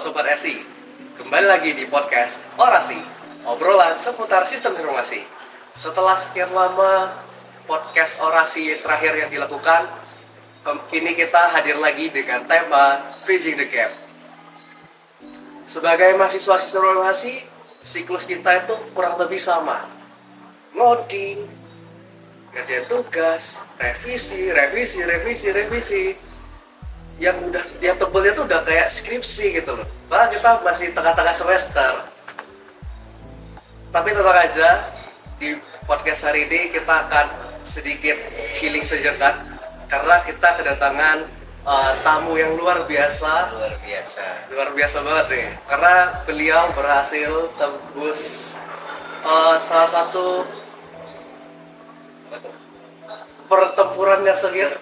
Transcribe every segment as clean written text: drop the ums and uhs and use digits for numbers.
Sobat SI, kembali lagi di podcast Orasi, obrolan seputar sistem informasi. Setelah sekian lama podcast Orasi terakhir yang dilakukan, kini kita hadir lagi dengan tema Bridging the Gap. Sebagai mahasiswa sistem informasi, siklus kita itu kurang lebih sama. Ngoding, ngerjain tugas, revisi. Yang udah dia tebelnya tuh udah kayak skripsi gitu loh. Padahal kita masih tengah-tengah semester. Tapi tenang aja, di podcast hari ini kita akan sedikit healing sejenak karena kita kedatangan tamu yang luar biasa banget nih. Karena beliau berhasil tembus salah satu pertempuran yang sengit.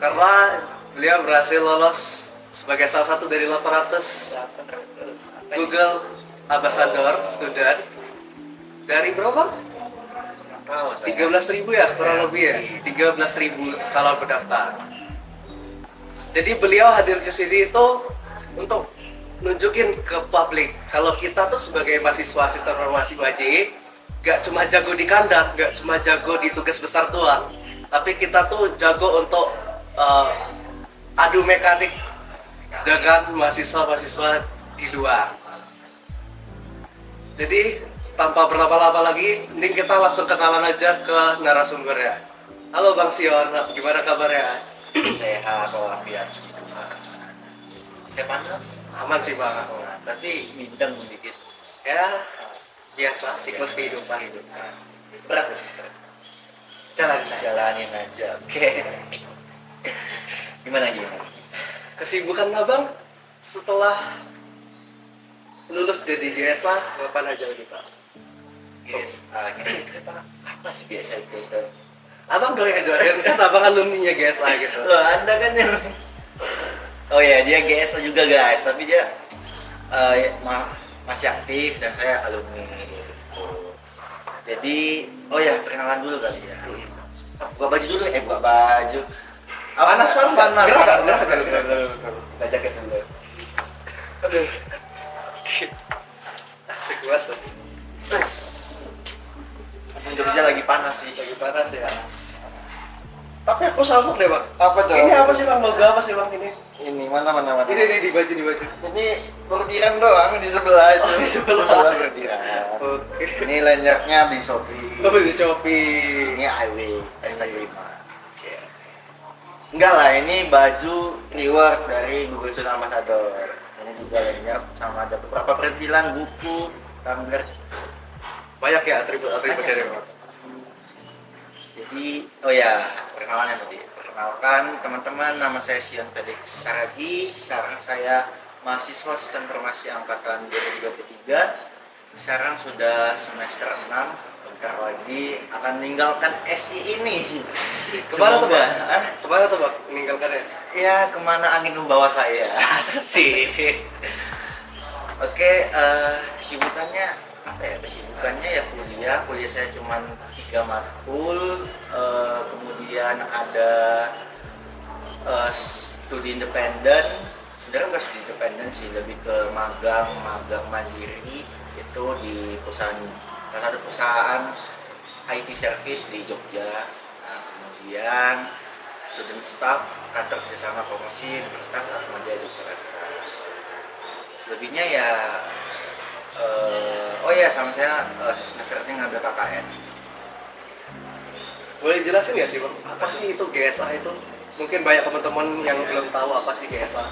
Karena beliau berhasil lolos sebagai salah satu dari 800 Google Ambassador student dari berapa? 13.000 ya, kurang lebih ya. 13.000 calon pendaftar. Jadi beliau hadir ke sini itu untuk nunjukin ke publik kalau kita tuh sebagai mahasiswa sistem informasi UAJ gak cuma jago di kandang, gak cuma jago di tugas besar doang, tapi kita tuh jago untuk adu mekanik dengan mahasiswa-mahasiswa di luar. Jadi tanpa berlama-lama lagi, mending kita langsung kenalan aja ke narasumbernya. Halo Bang Sion, gimana kabarnya? Sehat walafiat. Saya panas. Aman sih Bang. Tapi mindeng dikit. Ya biasa, siklus kehidupan. Berat ya semester. Jalanin aja. Oke. Gimana? Kesibukan Abang setelah lulus jadi GSA ngapain aja gitu? GSA apa sih GSA itu? Abang dong yang jelasin, kan Abang alumninya GSA gitu. Loh, Anda kan yang oh ya, dia GSA juga guys, tapi dia masih aktif dan saya alumni gitu. Jadi, oh ya, perkenalan dulu kali ya. Buka baju dulu, buka baju. Panas. Buka jaket dulu. Aduh. Asik banget tuh. Jogja lagi panas sih. Lagi panas ya. Tapi aku salfok deh Bang. Apa tuh? Ini apa sih Bang? Logo apa sih Bang ini? Ini mana? Ini di baju. Ini bordiran doang di sebelah itu. Oh, di sebelah. Bordiran. Oke. Ini lanyarnya beli Shopee. Oh, di Shopee. Ini IW S5. Enggak lah, ini baju reward dari Google Student Ambassador. Ini juga lanyar sama ada beberapa perintilan buku, tumbler. Banyak ya atribut dari Bang. Jadi, oh ya, perkenalannya tadi. Perkenalkan teman-teman, nama saya Sion Felix Saragi. Sekarang saya mahasiswa Sistem Informasi Angkatan 2023. Sekarang sudah semester 6. Bentar lagi akan meninggalkan SI ini. Kemana tuh Bang? Hah? Kemana tuh Bang? Meninggalkannya? Ya, kemana angin membawa saya. Asik. Oke, kesibukannya apa ya? Kesibukannya ya kuliah saya cuma 3 matkul, kemudian ada studi independen. Sebenarnya nggak studi independen sih, lebih ke magang mandiri itu di salah satu perusahaan IT service di Jogja. Nah, kemudian student staff kantor kerjasama promosi Universitas Atmajaya Yogyakarta. Selebihnya ya sama saya semester ini ngambil KKN. Boleh jelasin nggak sih Bang? Apa sih itu GSA itu? Mungkin banyak teman-teman yang belum tahu apa sih GSA.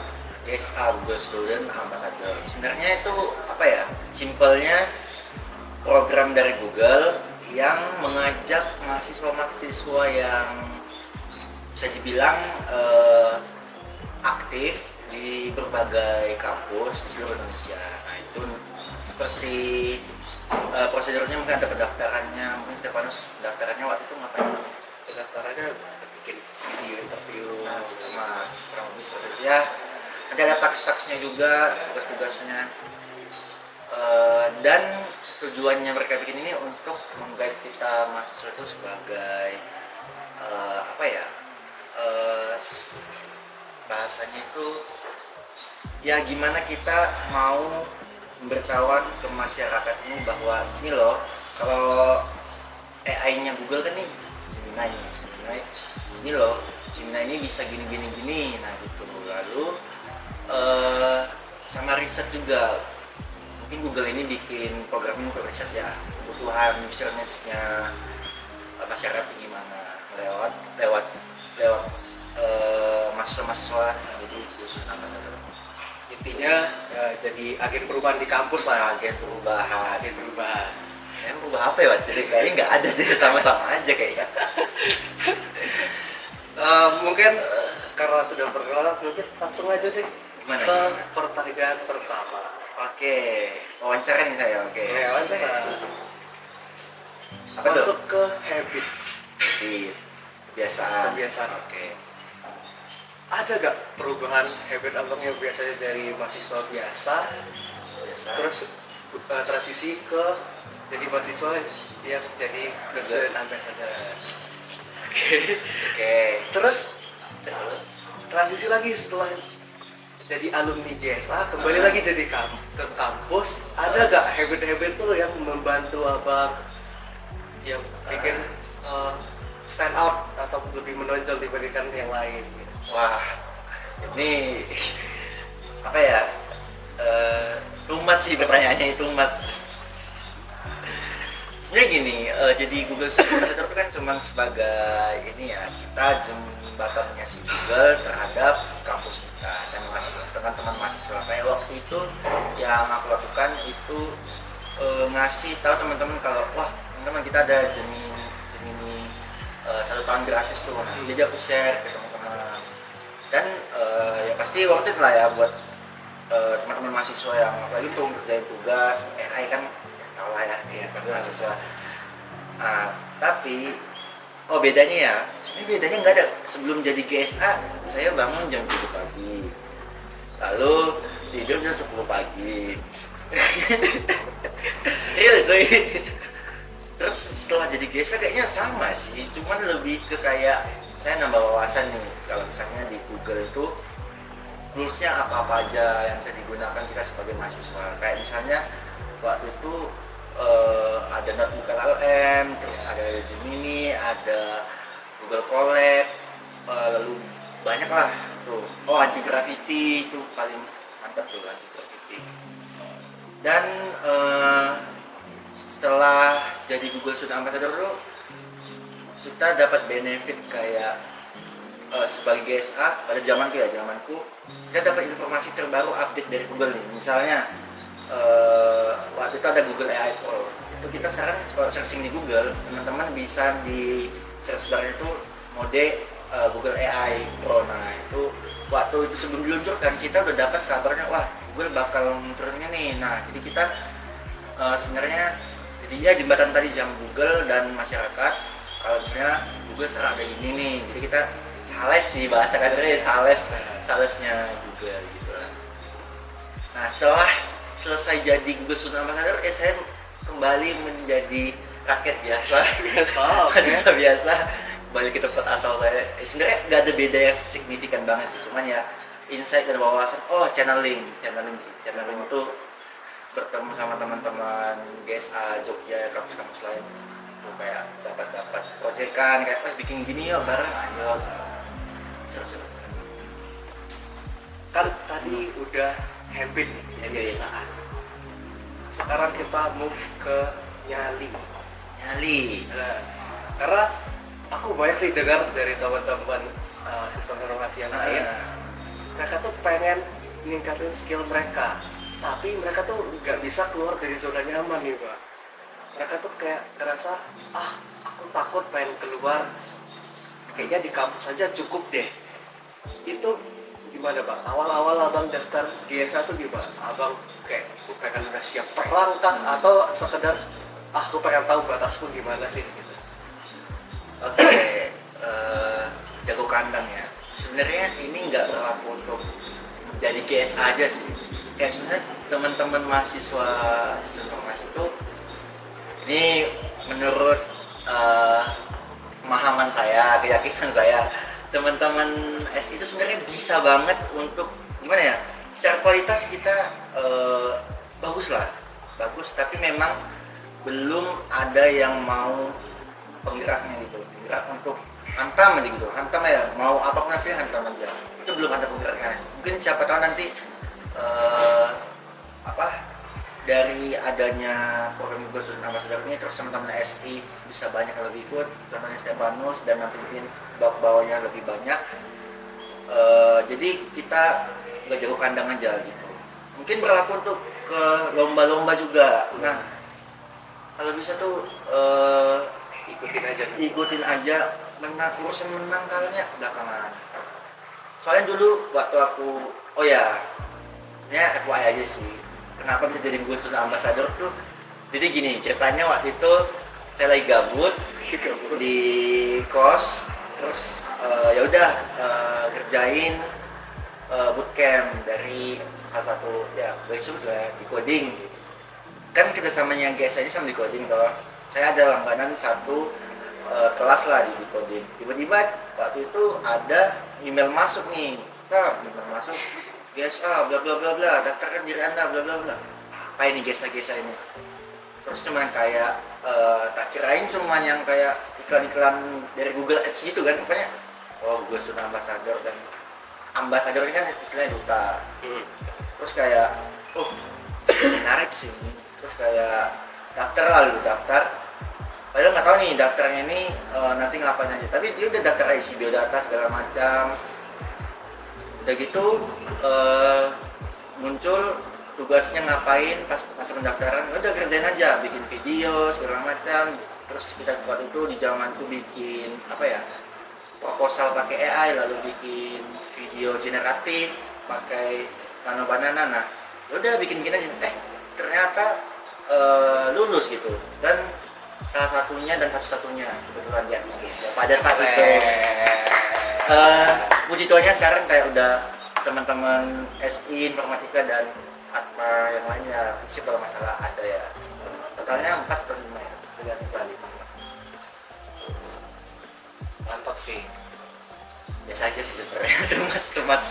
GSA Google Student Ambassador. Sebenarnya itu apa ya? Simpelnya program dari Google yang mengajak mahasiswa-mahasiswa yang bisa dibilang aktif di berbagai kampus di seluruh Indonesia. Nah, itu seperti prosedurnya mungkin ada pendaftarannya, mungkin Stefanus pendaftarannya waktu itu ngapain? Pendaftarannya bikin video interview sama kurang lebih seperti itu ya. Nanti ada tax-taxnya juga, tugas-tugasnya. Dan tujuannya mereka bikin ini untuk meng-guide kita mahasiswa itu sebagai bahasanya itu ya gimana kita mau memberitahuan ke masyarakat ini bahwa ini loh, kalau AI-nya Google kan nih Gemini ini loh, Gemini ini bisa gini gini gini, nah gitu. Lalu sama riset juga, mungkin Google ini bikin program untuk riset ya, kebutuhan user needs-nya masyarakat gimana lewat lewat lewat mahasiswa-mahasiswa, jadi khusus ambasador. Intinya jadi agen perubahan di kampus lah. Agen perubahan. Agen perubahan. Saya merubah apa ya, Pak? Jadi kayaknya nggak ada deh, sama-sama aja kayaknya. Mungkin karena sudah perkenalan, mungkin langsung aja deh Gimana, ke gimana? pertanyaan pertama. Oke, wawancara nih saya, oke. Ya, wawancara. Apa tuh? Masuk ke habit, Jadi kebiasaan. kebiasaan. Oke. Ada gak perubahan habit abang yang biasanya dari mahasiswa biasa, Biasa. terus transisi ke jadi mahasiswa yang jadi student ambassador? Oke. Oke. Terus Terus. transisi lagi setelah jadi alumni GSA, kembali lagi jadi ke kampus. Ada gak habit-habit tuh yang membantu abang yang bikin stand out atau lebih menonjol dibandingkan yang lain gitu? Wah, ini apa ya? Too much sih pertanyaannya, itu mas. Sebenarnya gini, jadi Google Ambassador itu kan cuma sebagai ini ya, kita jembatannya si Google terhadap kampus kita dan teman-teman mahasiswa. Kayak waktu itu yang aku lakukan itu ngasih tahu teman-teman kalau wah teman-teman kita ada Gemini 1 tahun gratis tuh. Nah, jadi aku share ke teman-teman. Dan ya pasti worth it lah ya buat teman-teman mahasiswa yang apalagi untuk kerjain tugas AI kan tahu lah ya mahasiswa. Nah, tapi bedanya ya, sebenarnya bedanya nggak ada. Sebelum jadi GSA saya bangun jam 7 pagi, lalu tidur jam 10 pagi. Real cuy. Terus setelah jadi GSA kayaknya sama sih, cuman lebih ke kayak saya nambah wawasan nih. Kalau misalnya di Google itu rules-nya apa-apa aja yang bisa digunakan kita sebagai mahasiswa. Kayak misalnya waktu itu ada notebook LLM, terus ada Gemini, ada Google Colab, lalu banyak lah tuh. Anti gravity itu paling mantap tuh, anti gravity. Dan setelah jadi Google Student Ambassador tuh kita dapat benefit kayak sebagai GSA pada zamanku kita dapat informasi terbaru update dari Google nih. Misalnya waktu itu ada Google AI Pro, itu kita sekarang kalau searching di Google, teman-teman bisa di search bar itu mode Google AI Pro. Nah itu waktu itu sebelum diluncurkan kita udah dapat kabarnya, wah Google bakal turunnya nih. Nah jadi kita sebenarnya jadinya jembatan tadi jam Google dan masyarakat. Kalau misalnya Google sekarang ada ini nih, jadi kita sales sih, bahasa kadernya salesnya Google gitu. Nah setelah selesai jadi Google Student Ambassador, saya kembali menjadi rakyat biasa, mahasiswa biasa, kembali ke tempat asal saya. Sebenarnya nggak ada beda yang signifikan banget sih, cuman ya insight dan wawasan. Channeling itu bertemu sama teman-teman GSA Jogja, kampus-kampus lain, tuh kayak dapat proyekan kayak bikin gini yuk bareng, ayo seru-seru. Kan tadi udah habit kebiasaan. Sekarang kita move ke nyali. Nah, karena aku banyak nih dengar dari teman-teman sistem informasi yang lain, mereka tuh pengen meningkatin skill mereka, tapi mereka tuh nggak bisa keluar dari zona nyaman nih Pak. Mereka tuh kayak ngerasa aku takut pengen keluar, kayaknya di kampus aja cukup deh. Itu gimana Pak? Awal-awal abang daftar GSA tuh gimana? Abang kayak pengen udah siap perang kah? Atau sekedar aku pengen tahu batasku gimana sih gitu? Oke, jago kandang ya. Sebenarnya ini nggak berlaku untuk jadi GSA aja sih. Kayak sebenarnya teman-teman mahasiswa sistem informasi itu, ini menurut pemahaman saya, keyakinan saya, teman-teman SI itu sebenarnya bisa banget untuk gimana ya, secara kualitas kita bagus lah, bagus, tapi memang belum ada yang mau penggeraknya gitu, penggerak untuk hantam aja gitu, hantam ya, mau apapun hasilnya hantam aja, itu belum ada penggeraknya. Mungkin siapa tahu nanti dari adanya program Google Student Ambassador ini, terus teman-teman SI bisa banyak yang lebih ikut, contohnya Stefanus, dan nanti mungkin bawahnya lebih banyak. Jadi kita nggak jago kandang aja gitu. Mungkin berlaku untuk ke lomba-lomba juga. Nah, kalau bisa tuh ikutin aja, menang urusan menang kalahnya belakangan. Soalnya dulu waktu aku, ini FYI aja sih, kenapa bisa jadi Google Student Ambassador tuh. Jadi gini ceritanya, waktu itu saya lagi gabut di kos, terus ya udah kerjain bootcamp dari salah satu ya disebut lah di coding. Kan kerjasamanya GS aja sama di coding toh. Saya ada langganan satu kelas lah di coding. Tiba-tiba waktu itu ada email masuk nih, email masuk GSA bla bla bla bla, daftarkan diri Anda bla bla bla. Apa ini GSA ini? Terus cuman kayak tak kirain cuman yang kayak iklan-iklan dari Google Ads gitu kan, pokoknya Google Student Ambassador, dan Ambassador ini kan istilahnya duta. Terus kayak menarik sih ini. Terus kayak daftar. Padahal nggak tahu nih daftarnya ini nanti ngapain aja. Tapi dia udah daftar isi biodata segala macam. Udah gitu muncul tugasnya ngapain pas masa pendaftaran. Udah kerjain aja, bikin video segala macam. Terus kita buat itu di zaman itu bikin proposal pakai AI, lalu bikin video generatif pakai Nano Banana. Nah, udah bikin aja. Ternyata lulus gitu, dan salah satunya dan satu-satunya kebetulan dia pada saat itu. Puji Tuhannya sekarang kayak udah teman-teman SI informatika dan apa yang lainnya sih kalau masalah ada ya, totalnya 4 atau 5 ya, tergantung kali. Mantap sih. Biasa aja sih sebenarnya. Temat.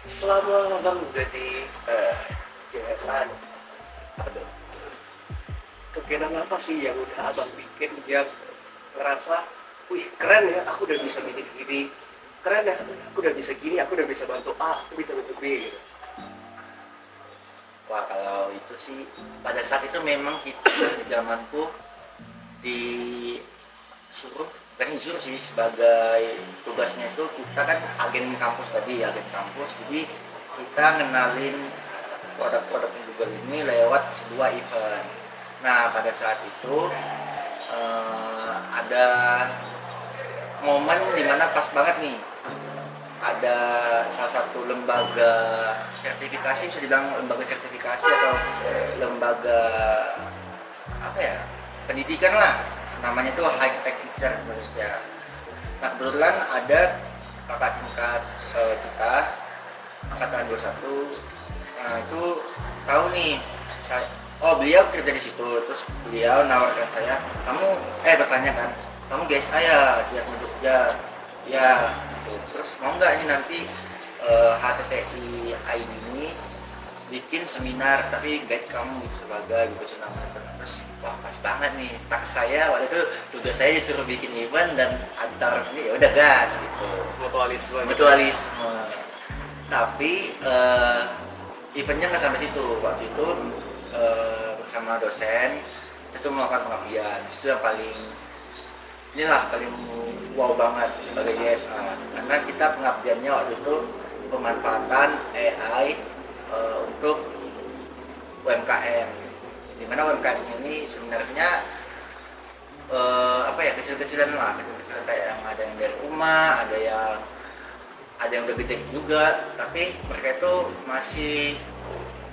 Selama abang menjadi GSA, kegiatan apa sih yang udah abang bikin yang ngerasa, wih keren ya, aku udah bisa bikin gini, keren ya, aku udah bisa gini, aku udah bisa bantu A, aku bisa bantu B gitu. Wah, kalau itu sih pada saat itu memang kita di zamanku disuruh sih sebagai tugasnya itu kita kan agen kampus, jadi kita ngenalin produk-produk Google ini lewat sebuah event. Nah, pada saat itu ada momen dimana pas banget nih, ada salah satu lembaga sertifikasi, bisa dibilang lembaga sertifikasi atau lembaga pendidikan lah, namanya itu High Tech Teacher Indonesia. Nah, kebetulan ada kakak tingkat kita angkatan 21. Nah, itu tahu nih beliau kerja di situ, terus beliau nawarkan saya, bertanya kan, kamu GSA ya di Jogja ya gitu. Terus mau nggak ini nanti HTTI ID ini bikin seminar tapi guide kamu gitu sebagai gitu namanya. Terus wah pas banget nih, tak saya waktu itu tugas saya disuruh bikin event dan antar sini, ya udah gas gitu, mutualisme. Tapi eventnya nggak sampai situ. Waktu itu bersama dosen itu melakukan pengabdian. Itu yang paling wow banget sebagai DSA, karena kita pengabdiannya waktu itu pemanfaatan AI untuk UMKM, dimana UMKM ini sebenarnya kecil-kecilan kayak yang ada yang dari rumah, ada yang udah gede juga, tapi mereka itu masih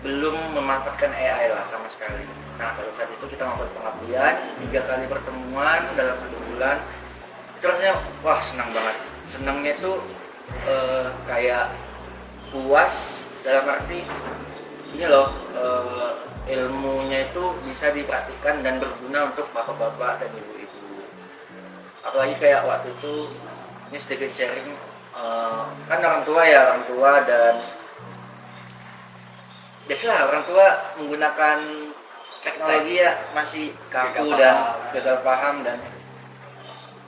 belum memanfaatkan AI lah sama sekali. Nah, pada saat itu kita melakukan pengabdian 3 kali pertemuan dalam 1 bulan. Itu rasanya wah senang banget. Senangnya itu kayak puas dalam arti ini loh, ilmunya itu bisa dipraktikkan dan berguna untuk bapak-bapak dan ibu-ibu. Apalagi kayak waktu itu, ini sedikit sharing, kan orang tua dan biasalah orang tua menggunakan teknologi ya masih kaku dan gagal paham dan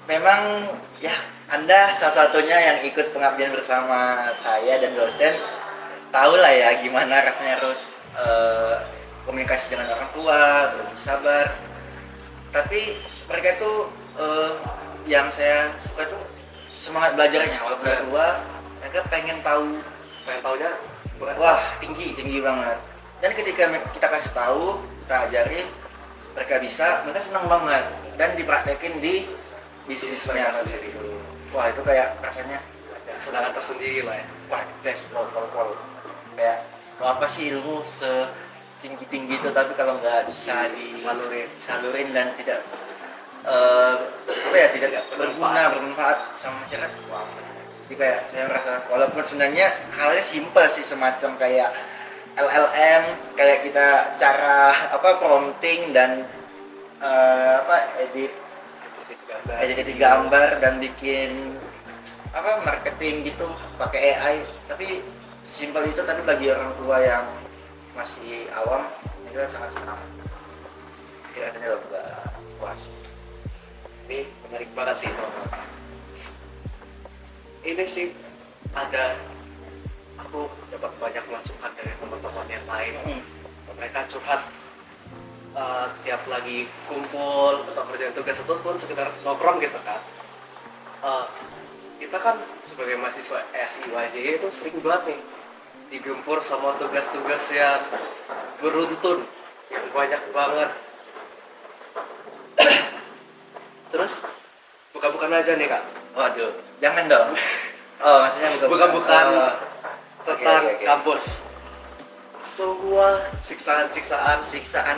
memang ya Anda salah satunya yang ikut pengabdian bersama saya dan dosen tahu lah ya gimana rasanya harus komunikasi dengan orang tua, lebih sabar. Tapi mereka itu yang saya suka tuh semangat belajarnya walaupun tua mereka pengen tahunya wah tinggi banget. Dan ketika kita kasih tahu, kita ajarin, mereka mereka senang banget dan dipraktekin di bisnisnya sendiri. Wah itu kayak rasanya kesenangan tersendiri lah ya. Wah best pol kayak mau apa sih ilmu setinggi itu tapi kalau nggak bisa disalurin dan tidak tidak bermanfaat sama masyarakat. Wah, jadi kayak saya merasa walaupun sebenarnya halnya simpel sih semacam kayak LLM kayak kita cara prompting dan edit gambar dan bikin marketing gitu pakai AI, tapi simpel itu tapi bagi orang tua yang masih awam itu sangat senang. Kira-kira juga puas. Ini menarik banget sih teman-teman. Ini sih aku dapat banyak masukan dari teman-teman yang lain. Mereka curhat tiap lagi kumpul atau kerjaan tugas itu pun sekitar nongkrong gitu kan. Kita kan sebagai mahasiswa SIWJ itu sering banget nih digempur sama tugas-tugas yang beruntun, yang banyak banget. Terus bukan aja nih Kak. Waduh, jangan dong. Oh, maksudnya bukan tentang okay. kampus. Semua siksaan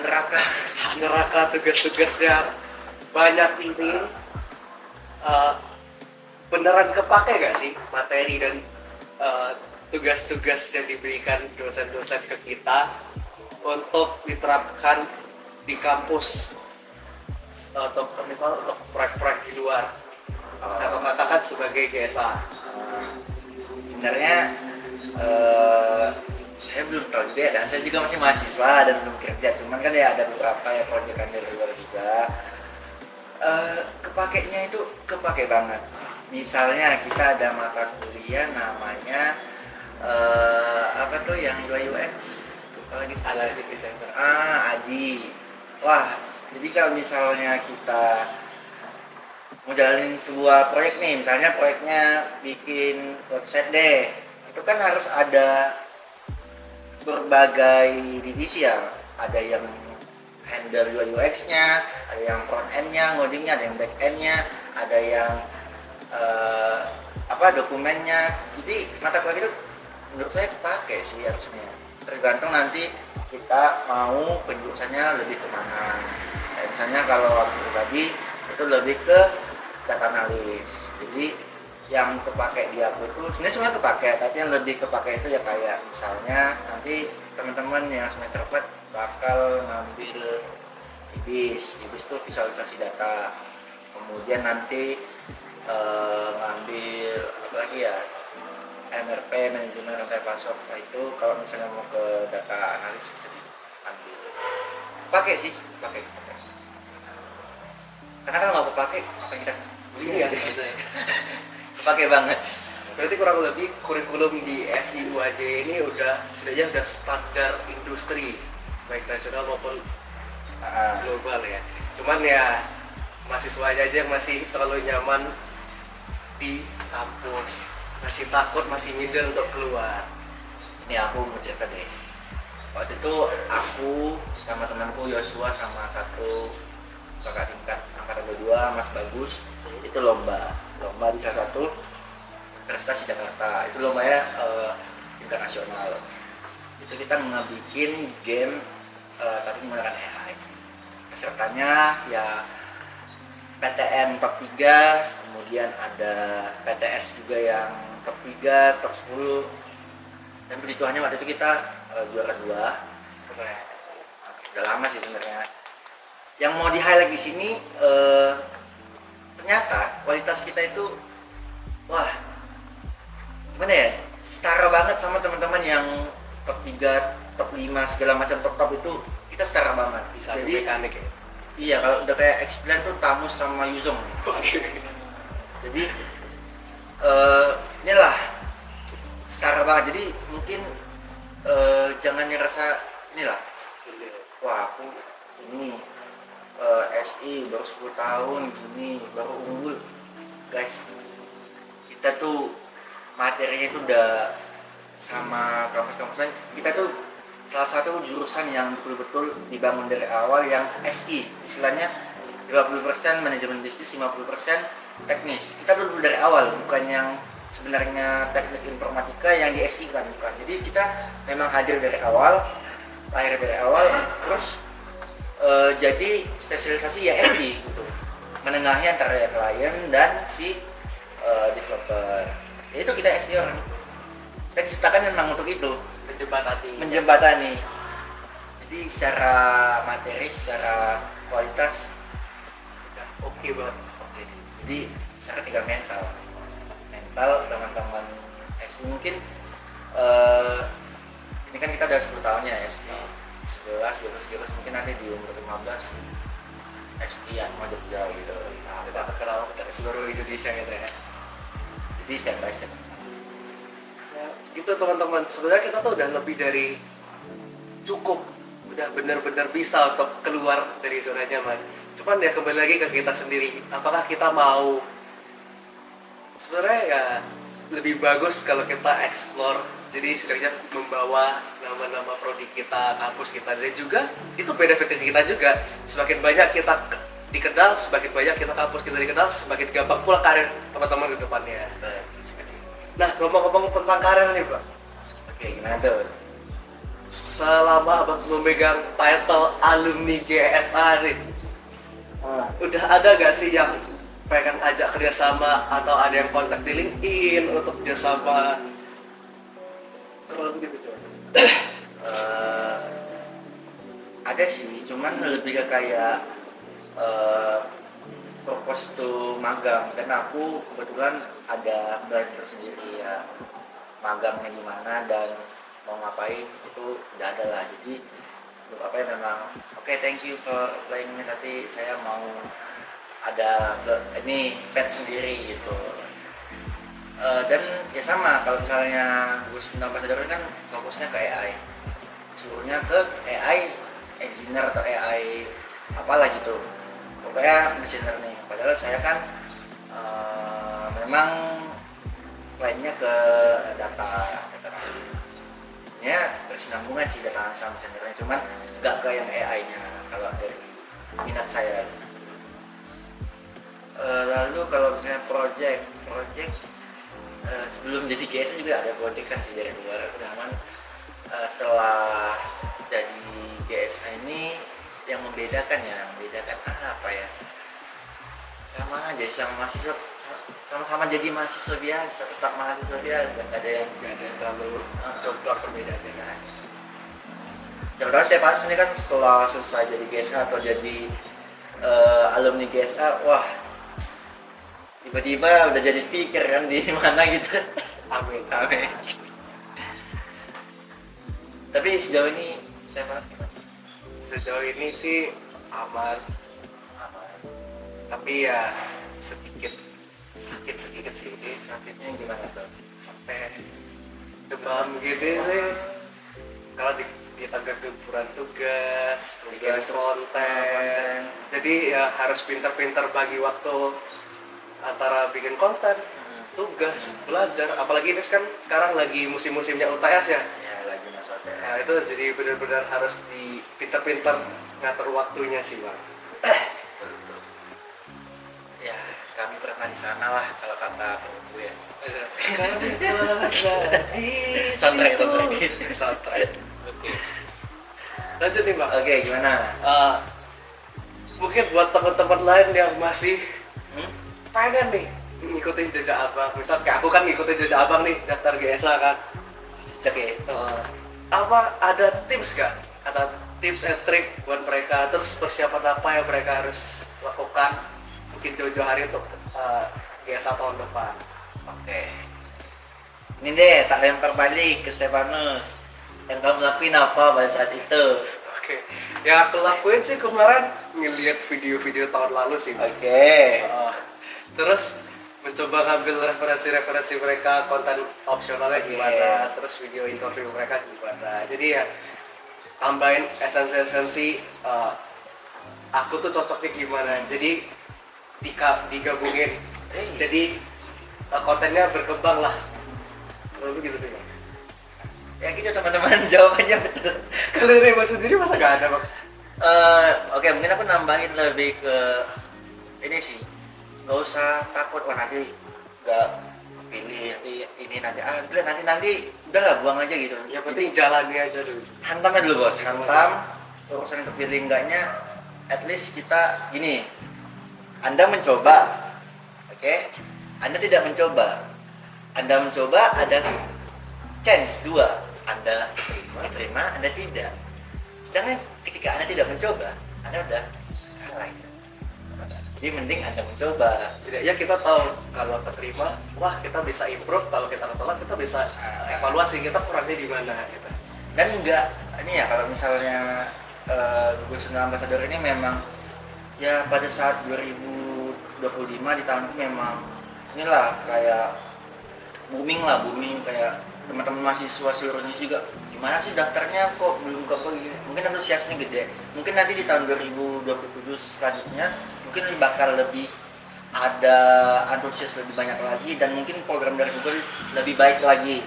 neraka, tugas-tugas yang banyak ini beneran kepake gak sih materi dan tugas-tugas yang diberikan dosen-dosen ke kita untuk diterapkan di kampus atau untuk proyek-proyek di luar atau katakan sebagai GSA? Sebenarnya saya belum tahu juga ya, dan saya juga masih mahasiswa dan belum kerja, cuman kan ya ada beberapa ya proyekan dari luar juga. Kepakainya itu kepake banget. Misalnya kita ada mata kuliah namanya yang UI UX ADI. Wah, jadi kalau misalnya kita mau jalanin sebuah proyek nih, misalnya proyeknya bikin website deh, itu kan harus ada berbagai divisi ya, ada yang handle UI UX-nya, ada yang front end-nya, ngodingnya, ada yang back end-nya, ada yang dokumennya. Jadi mata kuliah itu menurut saya kepake sih harusnya, tergantung nanti kita mau penjurusannya lebih kemana. Misalnya kalau aku pribadi itu lebih ke data analis, jadi yang kepake di aku itu sebenarnya semua kepake, tapi yang lebih kepake itu ya kayak misalnya nanti teman-teman yang semester 4 bakal ngambil IBIS itu visualisasi data, kemudian nanti ngambil MRP, manajemen rantai pasok. Nah itu kalau misalnya mau ke data analis bisa diambil. Pakai sih, pakai. Karena kalau nggak pakai, apa yang kita beli ya? Pakai banget. Berarti kurang lebih kurikulum di SIWJ ini udah standar industri baik nasional maupun global ya. Cuman ya mahasiswa aja yang masih terlalu nyaman di kampus, masih takut, masih minder untuk keluar. Ini aku mau cerita deh. Waktu itu aku sama temanku Yosua sama satu kakak tingkat angkatan 22 Mas Bagus itu lomba di salah satu universitas di Jakarta. Itu lombanya tingkat nasional. Itu kita bikin game tapi menggunakan AI. Pesertanya ya PTN top 3, kemudian ada PTS juga yang top 3, top 10. Dan puji Tuhannya waktu itu kita juara 2. Udah lama sih sebenarnya. Yang mau di highlight di sini ternyata kualitas kita itu gimana ya, setara banget sama teman-teman yang top 3, top 5 segala macam top itu kita setara banget. Bisa Jadi mekanik ya. iya, kalau udah kayak X-Plan tuh Tamus sama Yuzong. Jadi inilah setara banget. Jadi mungkin jangan ngerasa inilah, wah aku ini SI baru 10 tahun gini baru unggul. Guys, kita tuh materinya itu udah sama kampus-kampus lain. Kita tuh salah satu jurusan yang betul-betul dibangun dari awal yang SI, istilahnya 50% manajemen bisnis, 50% teknis. Kita betul-betul dari awal, bukan yang sebenarnya teknik informatika yang di SI kan, bukan. Jadi kita memang hadir dari awal, lahir dari awal, terus jadi spesialisasi ya SI gitu. Menengahnya antara klien dan si developer. Ya itu kita SI orang. Kita diciptakan memang untuk itu, menjembatani. Jadi secara materi, secara kualitas oke banget. Oke. Jadi secara tinggal mental teman-teman SI mungkin ini kan kita udah 10 tahun ya SI, 11 mungkin nanti di umur 15 SI yang mau jauh gitu. Nah, Kita terkenal dari seluruh Indonesia gitu ya. jadi step by step. Ya, itu teman-teman, sebenarnya kita tuh udah lebih dari cukup, udah benar-benar bisa untuk keluar dari zona nyaman. Cuman ya kembali lagi ke kita sendiri, apakah kita mau. Sebenarnya ya lebih bagus kalau kita explore, jadi setidaknya membawa nama-nama prodi kita, kampus kita, dan juga itu benefit kita juga. Semakin banyak kita dikenal, semakin banyak kita kampus kita dikenal, semakin gampang pula karir teman-teman ke depannya. Nah, ngomong-ngomong tentang karir nih, Pak. Oke, gimana tuh? Selama Abang memegang title alumni GSA nih, udah ada gak sih yang pengen ajak kerjasama atau ada yang kontak di LinkedIn untuk kerjasama? Terlalu gitu coba. Ada sih, cuman lebih ke kayak propose to magang, karena aku kebetulan ada brand tersendiri ya, magangnya gimana dan mau ngapain itu udah ada lah. Jadi apa ya, memang oke, thank you for applying me, tapi saya mau ada ini pet sendiri gitu. Dan ya sama, kalau misalnya Gus Ambassador kan fokusnya ke AI, suruhnya ke AI engineer atau AI apalah gitu, pokoknya machine learning. Padahal saya kan memang lainnya ke data ya, bersinambungan sih data sama machine learning, cuman nggak ke yang AI-nya kalau dari minat saya. Lalu kalau misalnya project sebelum jadi GSA juga ada project kan sih dari luar. Namun setelah jadi GSA ini yang membedakan apa ya, sama aja sama mahasiswa, sama-sama jadi mahasiswa biasa, tetap mahasiswa biasa, nggak ada yang terlalu jomplak perbedaannya kan. Contohnya saya pas ini kan setelah selesai jadi GSA atau jadi alumni GSA, wah tiba-tiba udah jadi speaker kan di mana gitu. Amin. Tapi sejauh ini saya pas gimana? Sejauh ini sih aman. Tapi ya sedikit sakit sih. Sakitnya gimana tuh? Sampai demam gitu sih. Kalau di tangga guguran tugas, bikin konten. Jadi ya harus pintar-pintar bagi waktu antara bikin konten, tugas, belajar. Apalagi ini kan sekarang lagi musim-musimnya UTS ya. Ya lagi masuk UTS. Nah itu jadi benar-benar harus pintar-pintar ngatur waktunya sih, Bang. Ya kami pernah di sana lah kalau kata temanku ya. Santai. Oke. Lanjut nih, Pak. Oke, gimana? Mungkin buat teman-teman lain yang masih pengen nih ngikutin jejak Abang. Misal kayak aku kan ngikutin jejak Abang nih, daftar GSA kan. Cek ya. Apa ada tips gak? Ada tips and trick buat mereka, terus persiapan apa yang mereka harus lakukan mungkin jauh-jauh hari untuk GSA tahun depan? Oke. Ini deh, tak lempar balik ke Stefanus. Yang kamu lakuin apa pada saat itu? Oke, yang aku lakuin sih kemarin ngeliat video-video tahun lalu sih. Oke. Terus mencoba ngambil referensi-referensi mereka, konten opsionalnya gimana, terus video interview mereka gimana. Jadi ya tambahin esensi-esensi aku tuh cocoknya gimana. Jadi digabungin. Jadi kontennya berkembang lah. Kalau begitu sih, Bang. Ya gitu teman-teman, jawabannya betul. Kalau dari Bang sendiri masa nggak ada, Bang? Oke, mungkin aku nambahin lebih ke ini sih. Gak usah takut, wah nanti gak pilih ini nanti nanti udahlah buang aja gitu. Yang penting jalani aja dulu. Hantam aja dulu bos, hantam urusan kepilih enggaknya. At least kita gini, Anda mencoba, oke? Anda tidak mencoba, Anda mencoba ada chance dua, Anda terima, Anda tidak. Sedangkan ketika Anda tidak mencoba, Anda udah kalah. Jadi mending Anda mencoba. Setidaknya kita tahu kalau keterima, wah kita bisa improve. Kalau kita ketolak, kita bisa evaluasi kita kurangnya di mana. Gitu. Dan enggak, ini ya kalau misalnya Google Sunda Ambassador ini memang ya pada saat 2025 di tahun itu memang inilah kayak booming kayak teman-teman mahasiswa seluruh Indonesia juga gimana sih daftarnya kok belum ke gini. Mungkin antusiasnya gede. Mungkin nanti di tahun 2027 selanjutnya mungkin bakal lebih ada antusias lebih banyak lagi dan mungkin program dari Google lebih baik lagi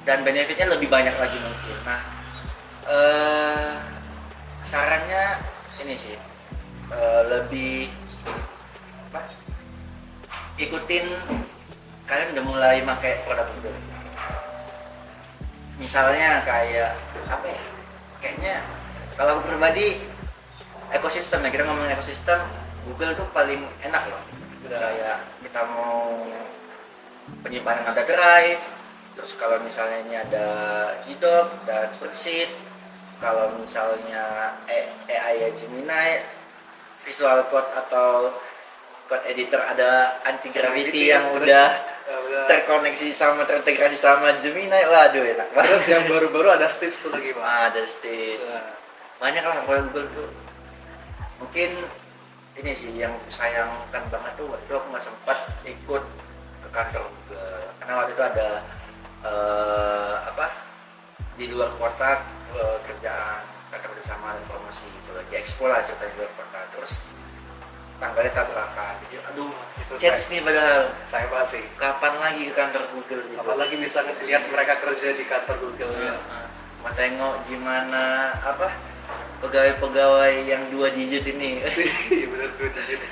dan benefitnya lebih banyak lagi mungkin. Nah, sarannya ini sih lebih apa? Ikutin kalian udah mulai pakai produk Google. Misalnya kayak apa ya? Kayaknya kalau aku pribadi ekosistem ya, kita ngomongin ekosistem Google tuh paling enak loh. Kayak kita mau penyimpanan ada Drive, terus kalau misalnya ini ada Gdoc dan Spreadsheet, kalau misalnya AI ya Gemini, Visual Code atau code editor ada anti gravity yang udah terintegrasi sama Gemini, waduh enak banget. Terus yang baru-baru ada Stitch tuh lagi, Bang. Ada Stitch. Banyak lah kalau Google tuh. Mungkin ini sih yang sayangkan banget tuh waktu aku nggak sempat ikut ke kantor Google karena waktu itu ada di luar kota kerjaan kantor bersama dan promosi gitu lagi expo lah ceritanya di luar kota, terus tanggalnya tabrakan jadi aduh chance nih padahal Sayang banget sih. kapan lagi ke kantor Google gitu. Apalagi bisa lihat mereka kerja di kantor Google ya. Mau tengok gimana pegawai-pegawai yang 2 digit ini. Iya benar 2 digit.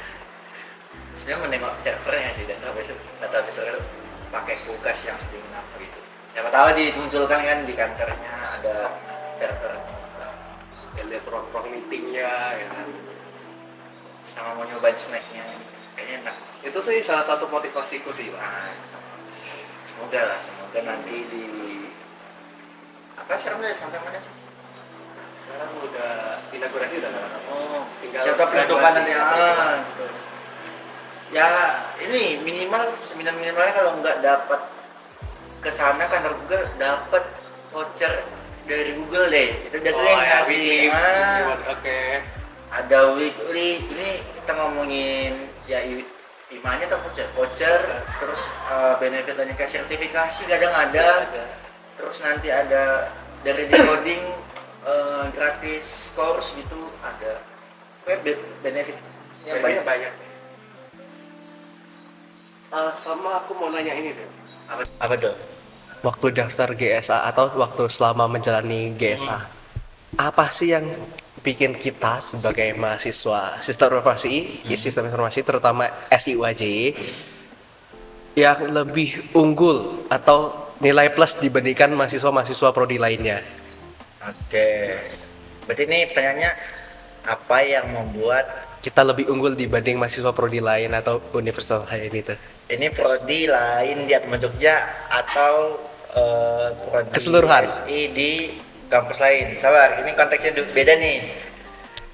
Sebenarnya menengok servernya sih, database server pakai kulkas yang sedingin apa gitu. Siapa tahu dimunculkan kan di kantornya ada server. Ya, lihat ruang-ruang meetingnya ya kan. Sama mau nyobain snacknya, kayaknya enak. Itu sih salah satu motivasiku sih, Pak. Nah, semoga nanti di apa servernya sampai mana sih? Sekarang udah inaugurasi udah kan? Oh, tinggal server penutupan nanti. Gitu. Ya ini minimalnya kalau nggak dapat ke sana kantor Google dapat voucher dari Google deh. Itu udah sering ngasih. Oke. Ada weekly, ini kita ngomongin ya imannya atau voucher, terus benefit dan kayak sertifikasi kadang ada, terus nanti ada dari decoding gratis course gitu ada, kayak benefitnya banyak. Sama aku mau nanya ini deh. Apa tuh? Waktu daftar GSA atau waktu selama menjalani GSA, apa sih yang bikin kita sebagai mahasiswa sistem informasi terutama SIUAJ yang lebih unggul atau nilai plus dibandingkan mahasiswa prodi lainnya? Oke, berarti ini pertanyaannya apa yang membuat kita lebih unggul dibanding mahasiswa prodi lain atau universitas lain itu? ini prodi lain di Atma Jogja atau prodi keseluruhan SI di kampus lain? Sabar, ini konteksnya beda nih.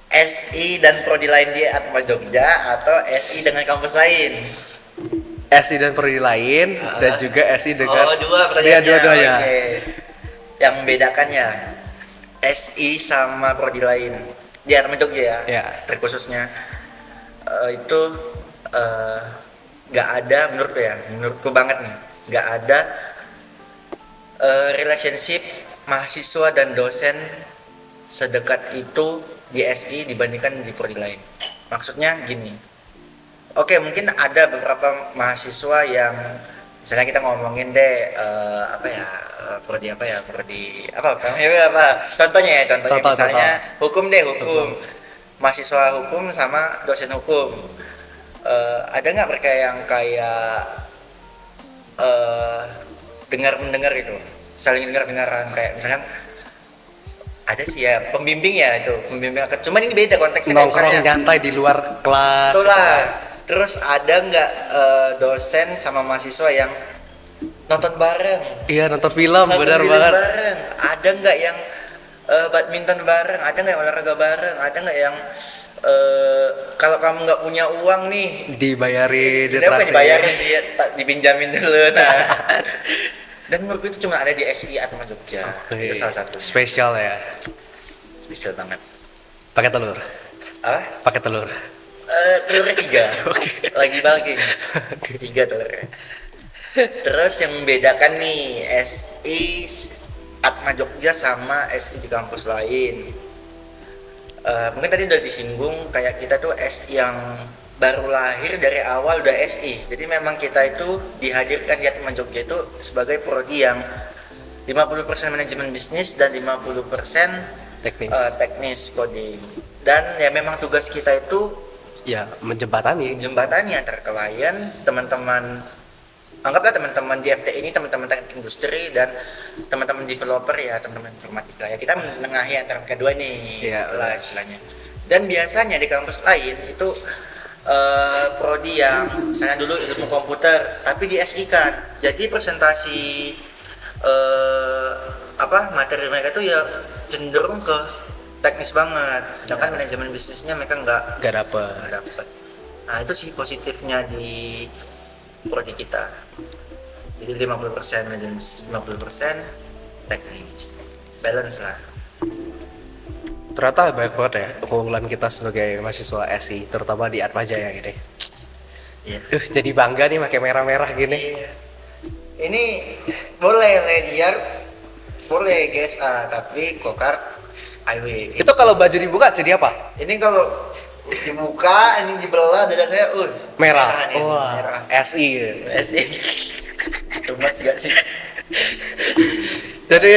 SI dan prodi lain di Atma Jogja atau SI dengan kampus lain? SI dan prodi lain dan juga SI dengan dua Iya, pertanyaannya. dua-duanya. Oke. Yang membedakannya SI sama prodi lain di Atma Jogja ya. Ya. Terkhususnya itu nggak ada menurutku banget nih, nggak ada relationship mahasiswa dan dosen sedekat itu di SI dibandingkan di prodi lain. Maksudnya gini, oke mungkin ada beberapa mahasiswa yang misalnya kita ngomongin deh prodi contohnya Contoh. misalnya hukum mahasiswa hukum sama dosen hukum. Ada nggak mereka yang kayak dengar-mendengar gitu, saling dengar-dengaran, kayak misalnya ada sih ya pembimbing cuman ini beda konteksnya, kayak Nongkrong misalnya nyantai di luar kelas. itulah. Terus ada nggak dosen sama mahasiswa yang nonton bareng, Iya, nonton film, benar banget. bareng? Ada nggak yang badminton bareng? Ada nggak yang olahraga bareng? Ada nggak yang kalau kamu nggak punya uang nih, Dibayarin, sebenarnya bukan ditraktir. dibayarin sih, dipinjamin dulu. Nah, dan menurutku itu cuma ada di SI Atma Jogja. Itu salah satu Spesial ya. spesial banget. Pakai telur. Apa? Pakai telur. Telurnya 3. Lagi balking. 3 telurnya. Terus yang membedakan nih SI Atma Jogja sama SI di kampus lain. Mungkin tadi udah disinggung, kayak kita tuh SI yang baru lahir dari awal udah SI. Jadi memang kita itu dihadirkan di Atma Jogja itu sebagai prodi yang 50% manajemen bisnis dan 50% Teknis. teknis coding. Dan ya memang tugas kita itu Ya, menjembatani. jembatani antara klien, teman-teman, anggaplah teman-teman di FT ini, teman-teman teknik industri dan teman-teman developer ya, teman-teman informatika ya, kita menengahi antara kedua nih, Iya, itulah istilahnya. Dan biasanya di kampus lain itu prodi yang misalnya dulu ilmu komputer tapi di SI kan, jadi presentasi materi mereka itu ya cenderung ke teknis banget, sedangkan manajemen bisnisnya mereka nggak Gak dapet. dapat. Nah itu sih positifnya di prodi kita. Jadi 50% manajemen bisnis, 50% teknis, balance lah. Ternyata banyak banget ya keunggulan kita sebagai mahasiswa SI, terutama di Atma Jaya gini. Iya. Jadi bangga nih pakai merah-merah gini. Iya. Ini boleh Legiar, boleh GSA, tapi Kokar IW. Itu kalau baju dibuka jadi apa? Ini kalau dibuka, ini dibelah, dada saya Merah. nih, Wah, merah. SI. SI. Tumbas gak sih? Jadi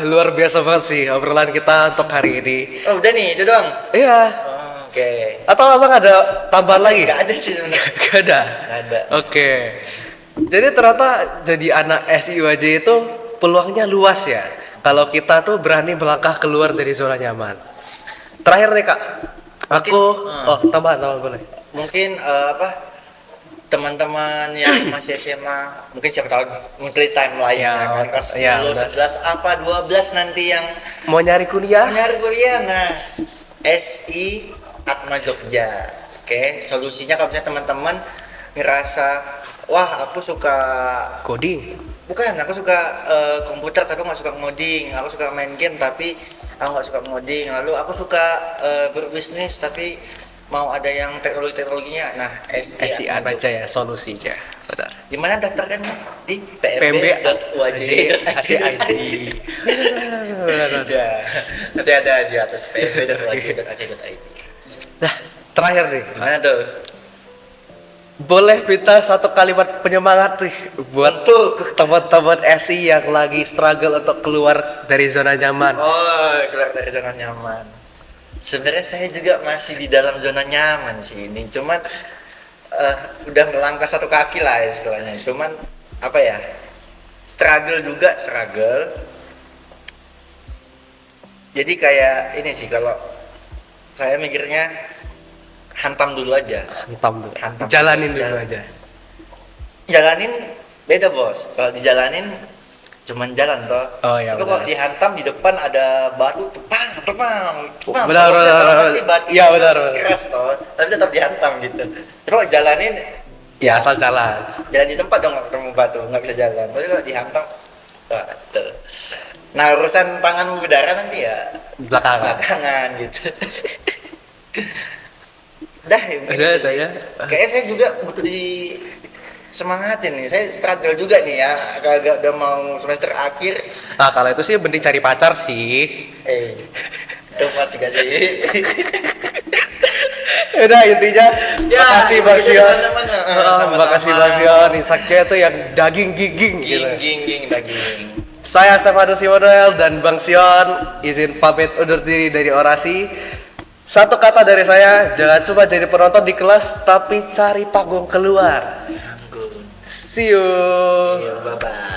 luar biasa banget sih obrolan kita untuk hari ini. Oh udah nih, itu doang. Iya. Oh, Oke. Atau abang ada tambahan lagi? Gak ada sih sebenarnya. Gak ada. Gak ada. Oke. Jadi ternyata jadi anak SIUAJ itu peluangnya luas ya. Kalau kita tuh berani melangkah keluar dari zona nyaman. Terakhir nih Kak, aku tambahan boleh. Mungkin teman-teman yang masih SMA, mungkin siapa tahu mungkin timeline Ya, kan kelas 10, ya, benar. 11 12 nanti yang Mau nyari kuliah? nyari kuliah. Nah, SI Atma Jogja. Oke, solusinya kalau misalnya teman-teman ngerasa wah aku suka Coding. aku suka komputer tapi nggak suka ngoding, aku suka main game tapi aku nggak suka ngoding, lalu aku suka berbisnis tapi mau ada yang teknologinya. Nah, SI Atma Jaya solusinya. Benar. di mana daftarkan? Di pmb.uaj.ac.id. Ya, nanti ada di atas pmb.uaj.ac.id. Nah, terakhir nih, Mana tuh? boleh minta satu kalimat penyemangat nih buat Untuk teman-teman SI yang lagi struggle untuk keluar dari zona nyaman. keluar dari zona nyaman. Sebenarnya saya juga masih di dalam zona nyaman sih ini, cuman udah melangkah satu kaki lah istilahnya. Cuman struggle. Jadi kayak ini sih, kalau saya mikirnya hantam dulu aja. Hantam dulu. Hantam. Jalanin dulu Jalan. aja. Jalanin beda bos. Kalau dijalanin cuman jalan toh. Oh, iya, Tapi kalau benar. dihantam di depan ada batu, tepang. Benar, Pokoknya benar. pasti batu Iya, benar. keras toh. Tapi tetap dihantam gitu. Tapi kalau jalanin Ya asal jalan. Jalan di tempat dong, nggak ketemu batu, nggak bisa jalan. Tapi kalau dihantam, batu. Nah urusan tangan berdarah nanti ya Belakangan. belakangan gitu. Udah ya, mungkin Udah itu ada sih. ya. Kayaknya saya juga butuh di semangatin nih. Saya struggle juga nih ya, agak-agak udah mau semester akhir. Nah kalau itu sih mending cari pacar sih. Tempat sih gak sih. Udah intinya, Ya, makasih Bang intinya Sion. teman-teman, Oh, makasih sama-sama. Bang Sion. Insaknya itu yang daging-giging gitu. Ging daging. Saya Stefanus Simonel dan Bang Sion izin pamit undur diri dari orasi. Satu kata dari saya, jangan cuma jadi penonton di kelas, tapi cari panggung keluar. Anggun. See you. Bye bye.